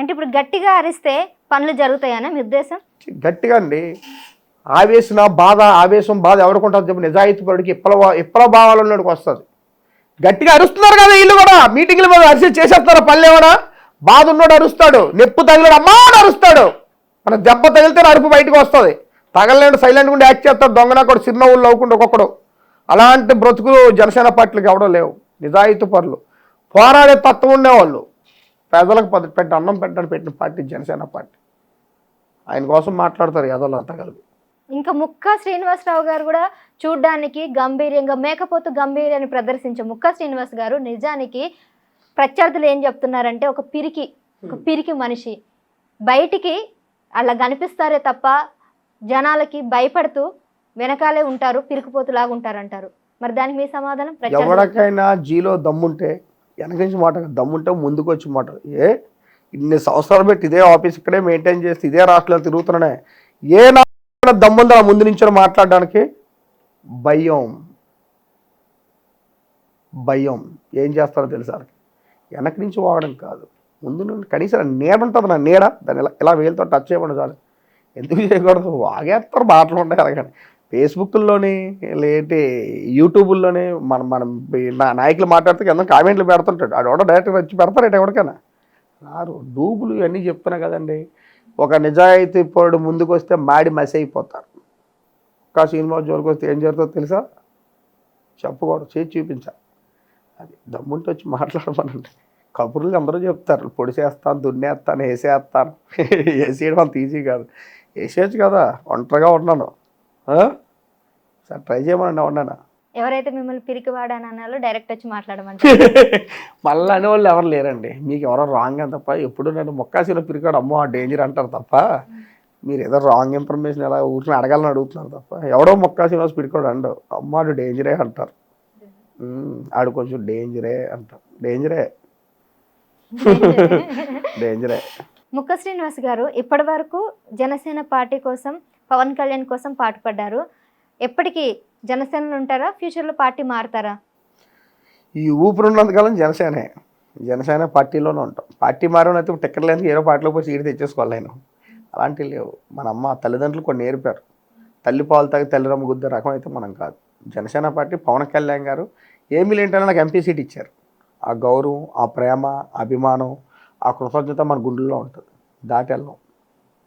అంటే ఇప్పుడు గట్టిగా అరిస్తే పనులు జరుగుతాయని మీ ఉద్దేశం? గట్టిగా అండి. ఆవేశం బాధ ఎవరికి చెప్పి నిజాయితీ పడికి ఇప్పల భావాలు ఉన్నోడికి వస్తుంది. గట్టిగా అరుస్తున్నారు కదా వీళ్ళు కూడా, మీటింగ్ల మీద అరిసి చేసేస్తారు పనులు. ఏమన్నా బాధ ఉన్నాడు అరుస్తాడు, నొప్పు తగిలాడు అమ్మా అని అరుస్తాడు. మన దెబ్బ తగిలితే అరుపు బయటకు వస్తుంది. తగలలేడు సైలెంట్ గుండి యాక్ట్ చేస్తాడు. దొంగన కూడా చిరునవ్వులు నవ్వుకుంటూ ఒక్కొక్కడు. అలాంటి బ్రతుకులు జనసేన పార్టీలకు ఎవడో లేవు. నిజాయితీ పరులు, పోరాడే తత్వం ఉండేవాళ్ళు, పేదలకు అన్నం పెట్టడానికి పెట్టిన పార్టీ జనసేన పార్టీ. ఆయన కోసం మాట్లాడతారు యాదవులు అంతా కలిపి. ఇంకా ముక్కా శ్రీనివాసరావు గారు కూడా చూడ్డానికి గంభీర్యంగా మేకపోతు గంభీర్యాన్ని ప్రదర్శించే ముక్కా శ్రీనివాస్ గారు నిజానికి ప్రత్యర్థులు ఏం చెప్తున్నారంటే ఒక పిరికి మనిషి, బయటికి అలా కనిపిస్తారే తప్ప జనాలకి భయపడుతూ వెనకాలే ఉంటారు, పిరికిపోతులాగా ఉంటారంటారు. మరి దానికి మీ సమాధానం? ఎవరికైనా జీలో దమ్ముంటే వెనక నుంచి మాట, దమ్ముంటే ముందుకు వచ్చి మాట. ఇన్ని సంవత్సరాలు పెట్టి ఇదే ఆఫీస్ ఇక్కడే మెయింటైన్ చేస్తే ఇదే రాష్ట్రాలు తిరుగుతున్నానే, ఏ నా దమ్ముందా ముందు నుంచి మాట్లాడడానికి? భయం ఏం చేస్తారో తెలుసా? వెనక నుంచి వాగడం కాదు, ముందు నుండి కనీసం నీడ ఉంటుంది. నా నీడ దాన్ని ఇలా వేలుతో టచ్ చేయకుండా చాలు. ఎందుకు చేయకూడదు? వాగేస్తారు, మాటలు ఉంటాయి అలాగని. ఫేస్బుక్లోని లేటి యూట్యూబ్లోని మనం నాయకులు మాట్లాడితే ఎంత కామెంట్లు పెడుతుంటాడు. ఆడెవడో డైరెక్ట్గా వచ్చి పెడతారు ఎవరికైనా రారు. డూబులు ఇవన్నీ చెప్తున్నా కదండి. ఒక నిజాయితీ పరుడు ముందుకు వస్తే మాడి మసి అయిపోతారు. ఒక్క సినిమా జోలికి వస్తే ఏం జరుగుతుందో తెలుసా? చెప్పకూడదు, చేసి చూపించాలి. అది దమ్ముంటే వచ్చి మాట్లాడమనండి. కబుర్లు అందరూ చెప్తారు, పొడిసేస్తాను, దున్నేస్తాను, వేసేస్తాను. వేసేయడం అంత ఈజీ కాదు. వేసేయచ్చు కదా, ఒంటరిగా ఉన్నాను. సార్ ట్రై చేయమనండి. ఉన్నాను. ఎవరైతే మిమ్మల్ని పిరికివాడని అన్నారో డైరెక్ట్ వచ్చి మాట్లాడమంటే మళ్ళీ అనేవాళ్ళు ఎవరు లేరండి. మీకు ఎవరో రాంగ్ అని తప్ప. ఎప్పుడు నన్ను మొక్కాసీలో పిరికాడు అమ్మో డేంజర్ అంటారు తప్ప, మీరు ఏదో రాంగ్ ఇన్ఫర్మేషన్ ఎలా ఊరికి అడగాలని అడుగుతున్నారు తప్ప, ఎవడో మొక్కాసీలో పిరికాడు అండు అమ్మ ఆడు డేంజరే అంటారు. ఆడు కొంచెం డేంజరే అంటారు. డేంజరే. ముక్కా శ్రీనివాస్ గారు ఇప్పటి వరకు జనసేన పార్టీ కోసం, పవన్ కళ్యాణ్ కోసం పాటుపడ్డారు. ఎప్పటికీ జనసేనలో ఉంటారా? ఫ్యూచర్లో పార్టీ మారుతారా? ఈ ఊపిరి ఉన్నంతకాలం జనసేన పార్టీలోనే ఉంటాం. పార్టీ మారనైతే టికెట్ లేని ఏదో పార్టీలో పోయి సీటు తెచ్చేసుకోవాలి. నేను అలాంటివి లేవు. మన అమ్మ తల్లిదండ్రులు కొన్ని నేర్పారు. తల్లి పాలు తాగి తల్లిరమ్మ గుద్దే రకం అయితే మనం కాదు. జనసేన పార్టీ పవన్ కళ్యాణ్ గారు ఏమీ లేంటనే నాకు ఎంపీ సీట్ ఇచ్చారు. ఆ గౌరవం, ఆ ప్రేమ, అభిమానం, ఆ కృతజ్ఞత మన గుండెల్లో ఉంటుంది. దాటి వెళ్ళాం.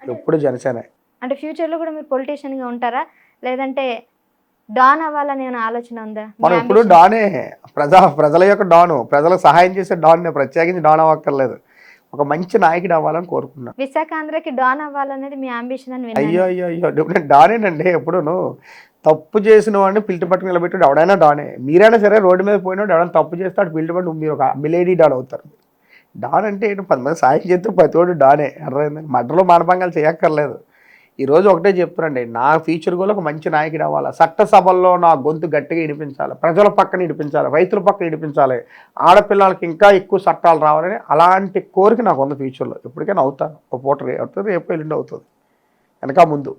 ఎప్పుడు జనసేనే. అంటే ఫ్యూచర్లో కూడా మీరు పొలిటీషియన్గా ఉంటారా, లేదంటే డాన్ అవ్వాలని ఏమైనా ఆలోచన ఉందా? మనం ఎప్పుడు డానే, ప్రజల యొక్క డాను, ప్రజలకు సహాయం చేసే డాన్. ప్రత్యేకించి డాన్ అవ్వక్కర్లేదు, ఒక మంచి నాయకుడు అవ్వాలని కోరుకున్నాను. విశాఖ ఆంధ్రకి డాన్ అవ్వాలనేది మీ అంబిషన్ అని విన్నాను. అయ్యో నేను డానేనండి. ఎప్పుడును తప్పు చేసిన వాడిని పిల్టి పట్టుకుని నిలబెట్టాడు ఎవడైనా డానే. మీరైనా సరే రోడ్డు మీద పోయినాడు ఎవడైనా తప్పు చేస్తాడు పిల్టి పట్టు మీరు ఒక మిలేడీ డాన్ అవుతారు. డాన్ అంటే ఏంటి? 10 మంది సాయం చేస్తే ప్రతివాడు డానే. అర్థమైందండి. మడ్రలో మానభంగాలు చేయక్కర్లేదు. ఈరోజు ఒకటే చెప్తున్నాండి, నా ఫ్యూచర్ కూడా ఒక మంచి నాయకుడు అవ్వాలి. చట్టసభల్లో నా గొంతు గట్టిగా వినిపించాలి, ప్రజల పక్కన వినిపించాలి, రైతుల పక్కన వినిపించాలి, ఆడపిల్లలకి ఇంకా ఎక్కువ చట్టాలు రావాలని అలాంటి కోరిక నాకు ఉంది. ఫ్యూచర్లో ఎప్పటికైనా అవుతాను. ఒక పూట రేపు ఎల్లుండి అవుతుంది, వెనక ముందు.